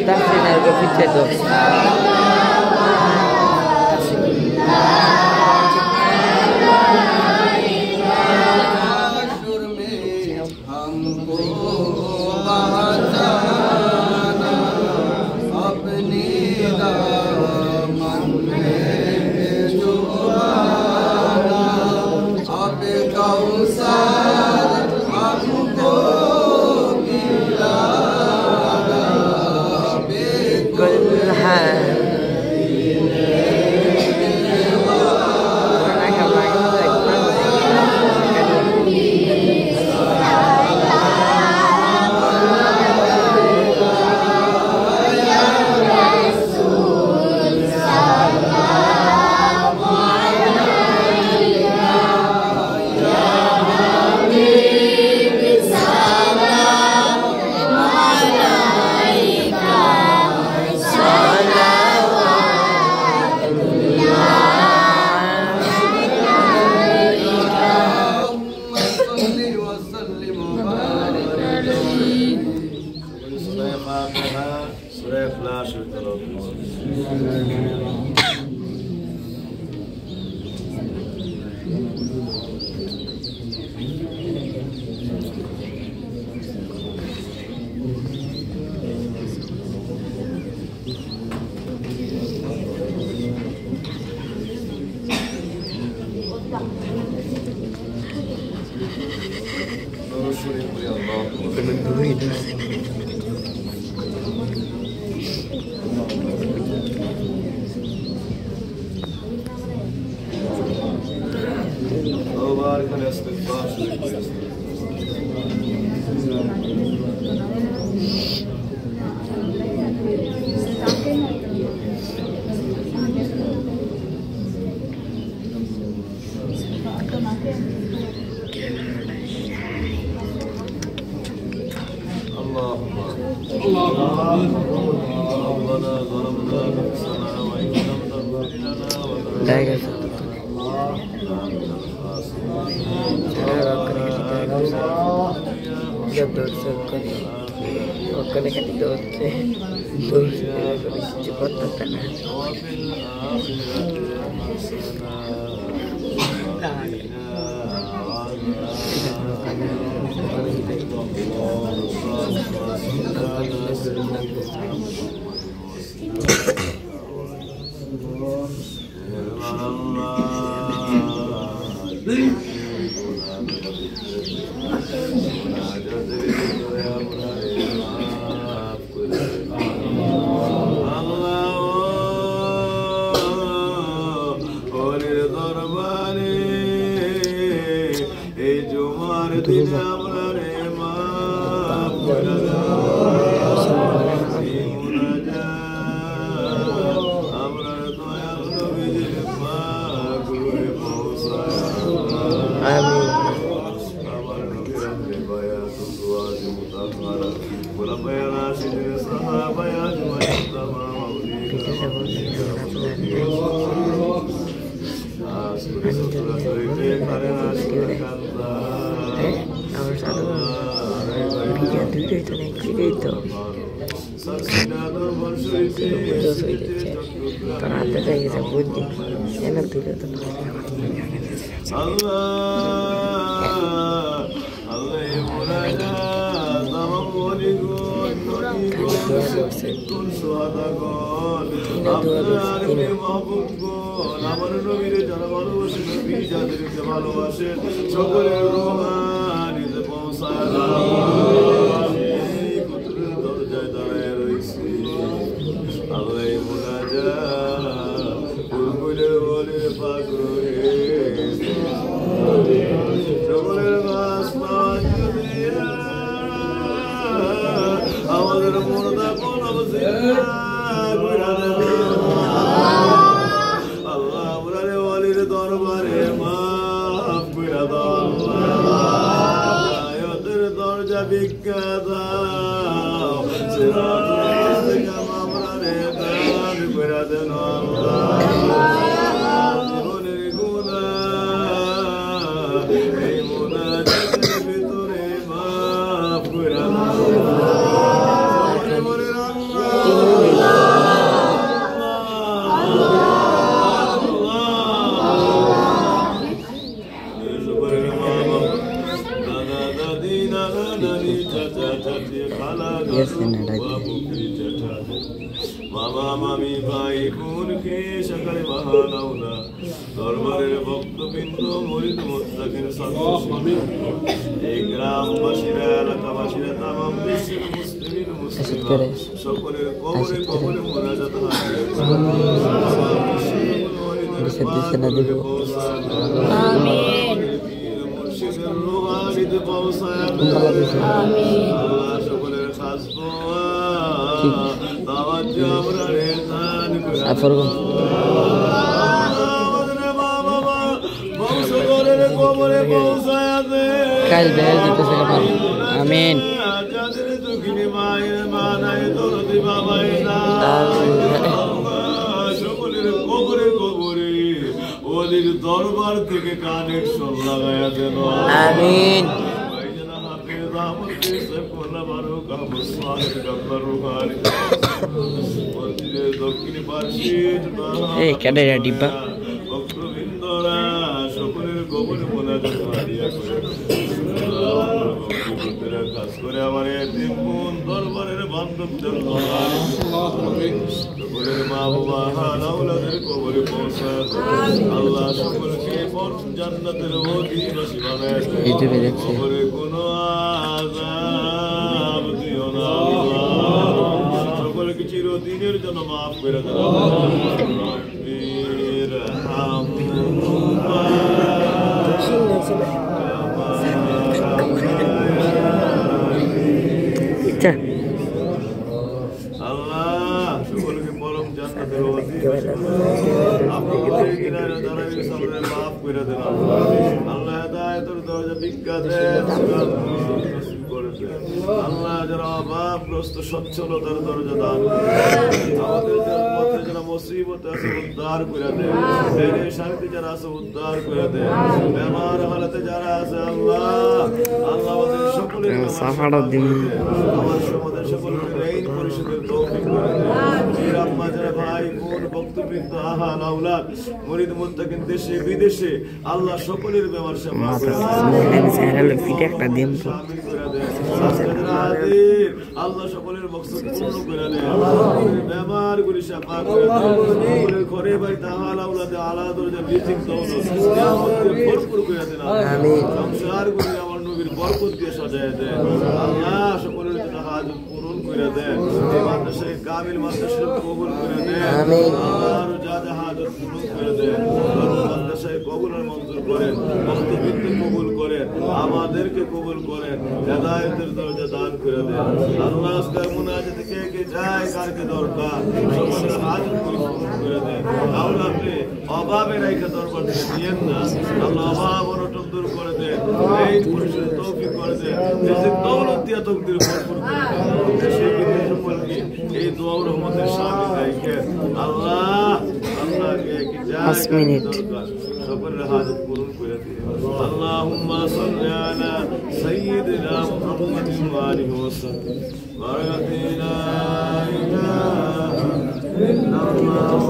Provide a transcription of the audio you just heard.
Tafsir algo ficheto. মামা মামি ভাই বোন কে সকালে মহানাউলা দরবারের ভক্তবৃন্দ মুরিদ মুত্তাকিন সদস্য এই গ্রামবাসীরা এলাকাবাসীরা তামাম দেশের মুসলিম মুসলিমা সকলের কবরে কবরে মুনাজাত আমিন মুর্শিদের রুহানিতে পৌঁছায় আমিন আল্লাহ সকলের খাস তাওয়াজ্জু আমরা রেজান করে বংশধরের কবরে পৌঁছায় দে কাল বের দিতেছে কাল আমিন যাদের দুঃখিনী মায়ের মানায় দরদি বাবাই না সকলের কবরে কবরে ওদের দরবার থেকে কানেকশন লাগায়া দেন আমিন দক্ষিণী পার্শ্বে ডিব্বা ভক্তবৃন্দরা সকলের গোবরে মোনাজাত কাজ করে আমার এতিম দরবারের বান্ধব সকলের মা বাবা হাওলাদের কবরে পৌঁছায় আল্লাহ সকলকে জান্নাতের অধিবাসী বানায় কবরে কোনো আযাব দিও না সকলকে চিরদিনের জন্য মাফ করে দাও আল্লাহ সকলকে পরম জান্নাতের অধিবাসী আপনাদের কিনারে দাঁড়াই সামনে মাফ করে দেন আল্লাহ হেদায়েতের দরজা ভিক্ষা দেন আল্লাহ যারা অভাবগ্রস্ত সচ্ছলতার দরজা দান আমাদের পথে যারা মুসিবত আছে উদ্ধার করে দেন শান্তি যারা আছে উদ্ধার করে দেন বেমার হালাতে যারা আছে আল্লাহ আল্লাহ আমাদের সকলের আমাদের সকলকে ঋণ পরিশোধের তৌফিক করে দেন আম্মা যারা ভাই বোন ভক্তবৃন্দ আহাল আওলাদ মুরিদ মুত্তাকিন দেশে বিদেশে আল্লাহ সকলের বেমার সেবা করে দেন আল্লাহ সকলের মকসদ পূর্ণ করে দেন বেমার গুলি সেবা করে দেন সকলের ঘরে বাড়িতে আহাল আওলাদে আলা দরজা রিজিক দৌলত নিয়ামতের ভরপুর করে দেন আমিন সংসার গুলি আমার নবীর বরকত দিয়ে সাজায় দেন আল্লাহ সকলের জন্য হাজত পূরণ করে দেন এই মাদ্রাসায় কামিল মাদ্রাসা কবুল করে দেন আমিন আর যা যা হাজত পূরণ করে দেন মাদ্রাসায় কবুল আর মঞ্জুর করেন ভক্তবৃন্দ কবুল করেন আমাদেরকে কবুল করেন হেদায়েতের দরজা দান করে দেন আল্লাহ আজকের মুনাজাতে কে কে যায় কারকে দরকার সকলের হাজত পূরণ করে দেন আল্লাহ আপনি অভাবে রাখা দরবার থেকে নিয়েন না আল্লাহ অভাব অনটন দূর করে দেন এই পরিশোধের তৌফিক করে দেন দেশের দৌলত দিয়া তকদির ভরপুর করে দেন দেশে বিদেশে সকলকে এই দোয়া ও রহমতের শামিল রাখেন আল্লাহ আল্লাহকে কি যায় দরকার সকলের হাজত পূরণ করে দিন আল্লাহুম্মা সাল্লি আলা সাইয়্যিদিনা মুহাম্মাদিন ওয়া আলিহি ওয়া সাহবিহি ওয়া লা ইলাহা ইল্লাল্লাহ